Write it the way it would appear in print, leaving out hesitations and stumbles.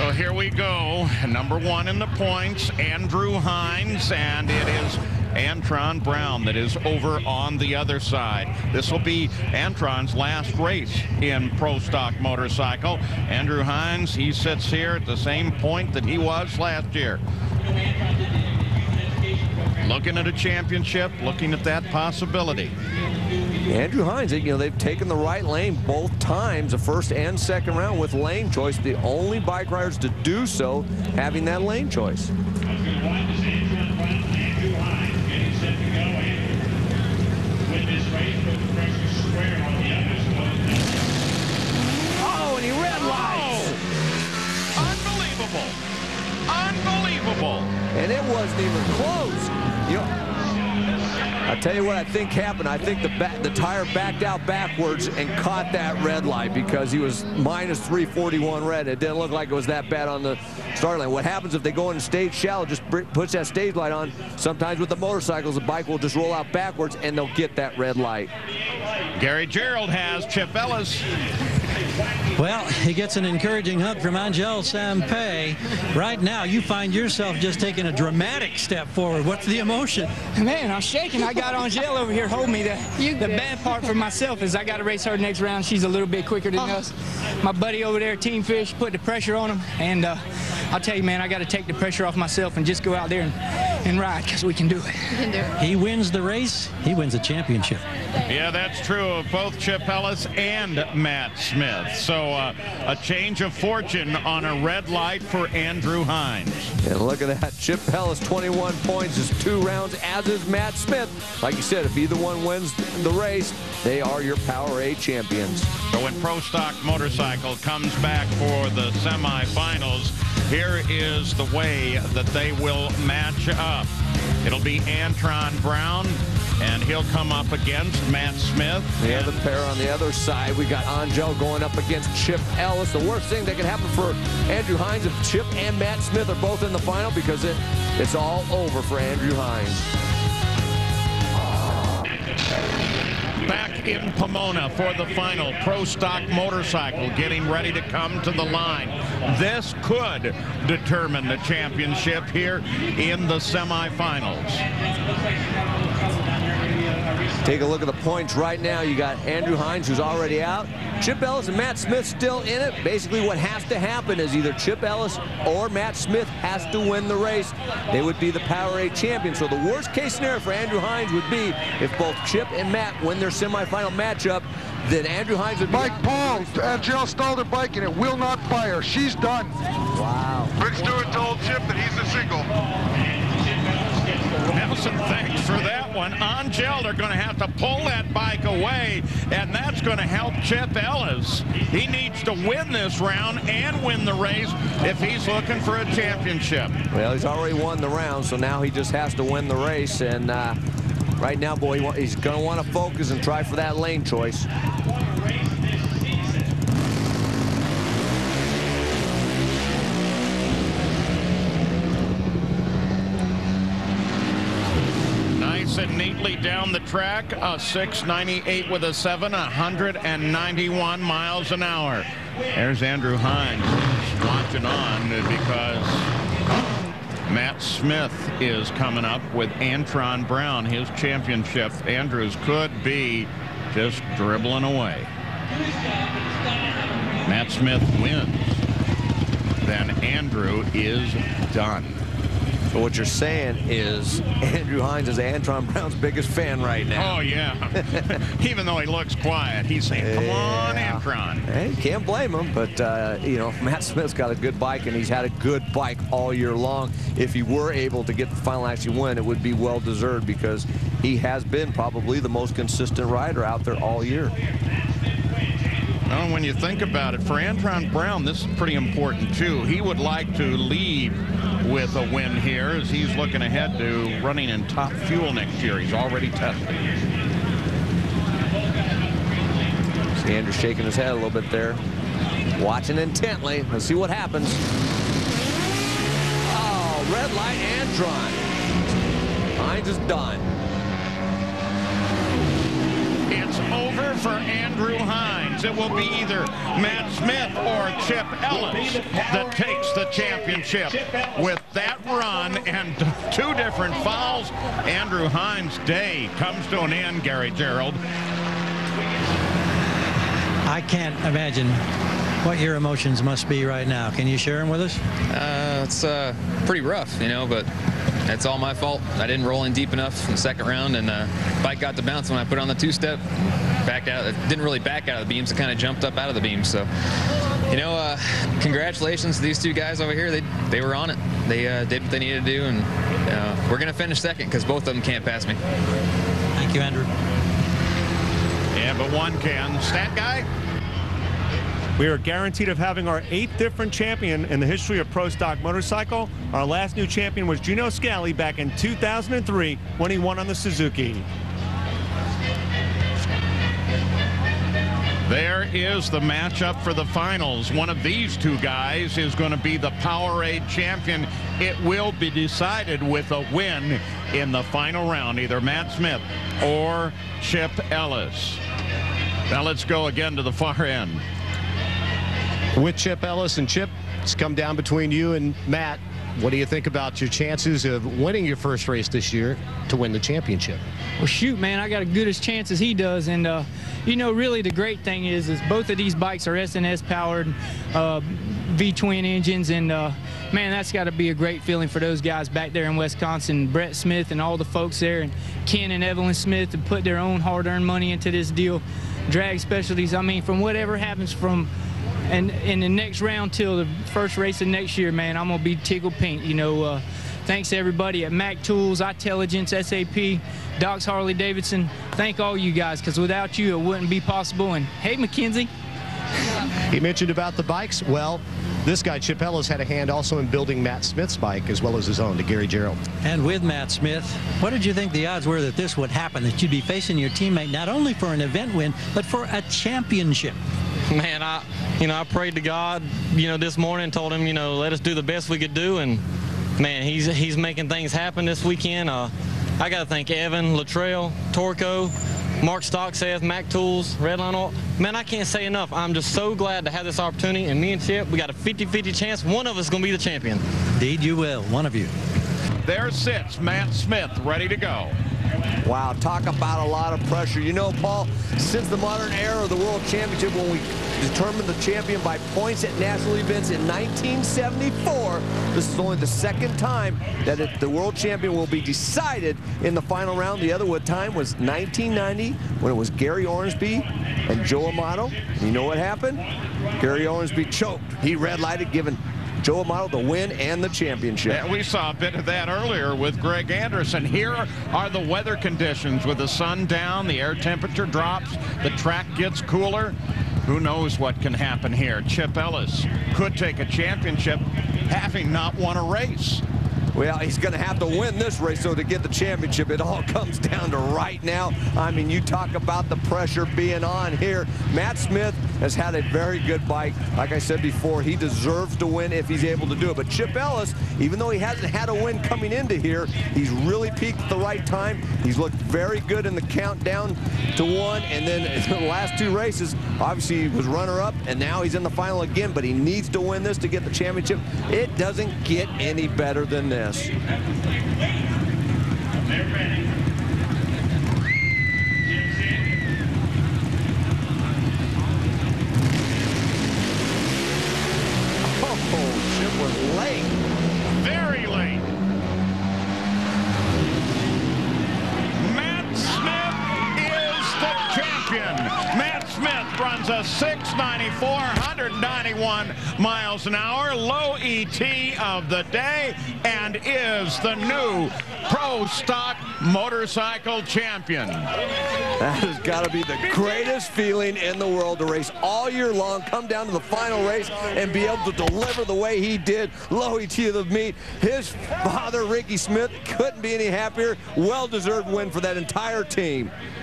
So here we go. Number one in the points, Andrew Hines, and it is Antron Brown that is over on the other side. This will be Antron's last race in Pro Stock Motorcycle. Andrew Hines, he sits here at the same point that he was last year. Looking at a championship, looking at that possibility. Andrew Hines, you know, they've taken the right lane both times, the first and second round with lane choice. The only bike riders to do so having that lane choice. Oh, and he red lights. Unbelievable. Unbelievable. And it wasn't even close. You know, I'll tell you what I think happened. I think the tire backed out backwards and caught that red light because he was minus 341 red. It didn't look like it was that bad on the start line. What happens if they go in stage shallow, just puts that stage light on. Sometimes with the motorcycles, the bike will just roll out backwards and they'll get that red light. Gary Gerald has Chip Ellis. Well, he gets an encouraging hug from Angel Sampey. Right now, you find yourself just taking a dramatic step forward. What's the emotion? Man, I'm shaking. I got Angel over here holding me. The bad part for myself is I got to race her next round. She's a little bit quicker than us. My buddy over there, Team Fish, put the pressure on him. And I'll tell you, man, I got to take the pressure off myself and just go out there and ride because we can do it. He wins the race. He wins a championship. Yeah, that's true of both Chip Ellis and Matt Smith. So a change of fortune on a red light for Andrew Hines. And look at that. Chip Ellis, 21 points, is 2 rounds, as is Matt Smith. Like you said, if either one wins the race, they are your Power A champions. So when Pro Stock Motorcycle comes back for the semifinals, here is the way that they will match up. It'll be Antron Brown, and he'll come up against Matt Smith. The other pair on the other side, we got Angel going up against Chip Ellis. The worst thing that can happen for Andrew Hines if Chip and Matt Smith are both in the final, because it's all over for Andrew Hines. Back in Pomona for the final. Pro Stock Motorcycle getting ready to come to the line. This could determine the championship here in the semifinals. Take a look at the points right now. You got Andrew Hines, who's already out. Chip Ellis and Matt Smith still in it. Basically, what has to happen is either Chip Ellis or Matt Smith has to win the race. They would be the Power A champions. So the worst case scenario for Andrew Hines would be if both Chip and Matt win their semifinal matchup, then Andrew Hines would be Mike Paul, Angel stalled her bike and it will not fire. She's done. Wow. Rick Stewart told Chip that he's a single. Nelson, thanks for that one. Angel, they're going to have to pull that bike away, and that's going to help Chip Ellis. He needs to win this round and win the race if he's looking for a championship. Well, he's already won the round, so now he just has to win the race. And right now, boy, he's going to want to focus and try for that lane choice. And neatly down the track, a 698 with a 7, 191 miles an hour. There's Andrew Hines watching on because Matt Smith is coming up with Antron Brown, his championship. Andrews could be just dribbling away. Matt Smith wins, then Andrew is done. So what you're saying is Andrew Hines is Antron Brown's biggest fan right now. Oh, yeah. Even though he looks quiet, he's saying, come on, Antron. Hey, can't blame him, but, you know, Matt Smith's got a good bike, and he's had a good bike all year long. If he were able to get the final actually win, it would be well-deserved because he has been probably the most consistent rider out there all year. Well, when you think about it, for Antron Brown, this is pretty important, too. He would like to leave with a win here as he's looking ahead to running in Top Fuel next year. He's already tested. See Andrew shaking his head a little bit there. Watching intently. Let's see what happens. Oh, red light, Antron. Hines is done. It's over for Andrew Hines. It will be either Matt Smith or Chip Ellis that takes the championship. With that run and 2 different fouls, Andrew Hines' day comes to an end, Gary Gerald. I can't imagine what your emotions must be right now. Can you share them with us? It's pretty rough, you know, but that's all my fault. I didn't roll in deep enough in the second round, and bike got to bounce when I put on the 2-step. Backed out. It didn't really back out of the beams. It kind of jumped up out of the beams. So, you know, congratulations to these 2 guys over here. They were on it. They did what they needed to do, and we're going to finish second because both of them can't pass me. Thank you, Andrew. Yeah, but one can. Stat guy? We are guaranteed of having our 8th different champion in the history of pro stock motorcycle. Our last new champion was Gino Scali back in 2003 when he won on the Suzuki. There is the matchup for the finals. One of these 2 guys is going to be the Powerade champion. It will be decided with a win in the final round, either Matt Smith or Chip Ellis. Now let's go again to the far end. With Chip Ellis, and Chip, it's come down between you and Matt. What do you think about your chances of winning your first race this year to win the championship? Well, shoot, man, I got as good as chance as he does. And, you know, really the great thing is both of these bikes are SNS powered V-twin engines. And, man, that's got to be a great feeling for those guys back there in Wisconsin. Brett Smith and all the folks there, and Ken and Evelyn Smith, to put their own hard-earned money into this deal. Drag Specialties, I mean, from whatever happens from and in the next round till the first race of next year, man, I'm going to be tickled pink. You know, thanks to everybody at Mac Tools, Intelligence, SAP, Doc's Harley Davidson. Thank all you guys, because without you, it wouldn't be possible. And hey, McKenzie. He mentioned about the bikes. Well, this guy, Chip Ellis, had a hand also in building Matt Smith's bike as well as his own, to Gary Gerald. And with Matt Smith, what did you think the odds were that this would happen, that you'd be facing your teammate not only for an event win, but for a championship? Man, I prayed to God, this morning, told him, let us do the best we could do, and man, he's making things happen this weekend. I got to thank Evan, Latrell, Torco, Mark Stockseth, Mac Tools, Redline Oil. Man, I can't say enough. I'm just so glad to have this opportunity, and me and Chip, we got a 50-50 chance. One of us is going to be the champion. Indeed you will, one of you. There sits Matt Smith, ready to go. Wow, talk about a lot of pressure. You know, Paul, since the modern era of the World Championship, when we determined the champion by points at national events in 1974, this is only the 2nd time that the World Champion will be decided in the final round. The other time was 1990, when it was Gary Ormsby and Joe Amato. You know what happened? Gary Ormsby choked. He red-lighted, giving Joe Amato the win and the championship. Yeah, we saw a bit of that earlier with Greg Anderson. Here are the weather conditions with the sun down, the air temperature drops, the track gets cooler. Who knows what can happen here? Chip Ellis could take a championship having not won a race. Well, he's going to have to win this race, so to get the championship, it all comes down to right now. I mean, you talk about the pressure being on here. Matt Smith has had a very good bike. Like I said before, he deserves to win if he's able to do it. But Chip Ellis, even though he hasn't had a win coming into here, he's really peaked at the right time. He's looked very good in the countdown to 1, and then in the last 2 races, obviously he was runner-up, and now he's in the final again, but he needs to win this to get the championship. It doesn't get any better than this. Oh, Chip was late. Very late. Matt Smith is the champion. Matt Smith runs a 6.94, 191 miles an hour, low ET of the day, and is the new pro stock motorcycle champion. That has got to be the greatest feeling in the world, to race all year long, come down to the final race, and be able to deliver the way he did, low ET of the meet. His father, Ricky Smith, couldn't be any happier. Well-deserved win for that entire team.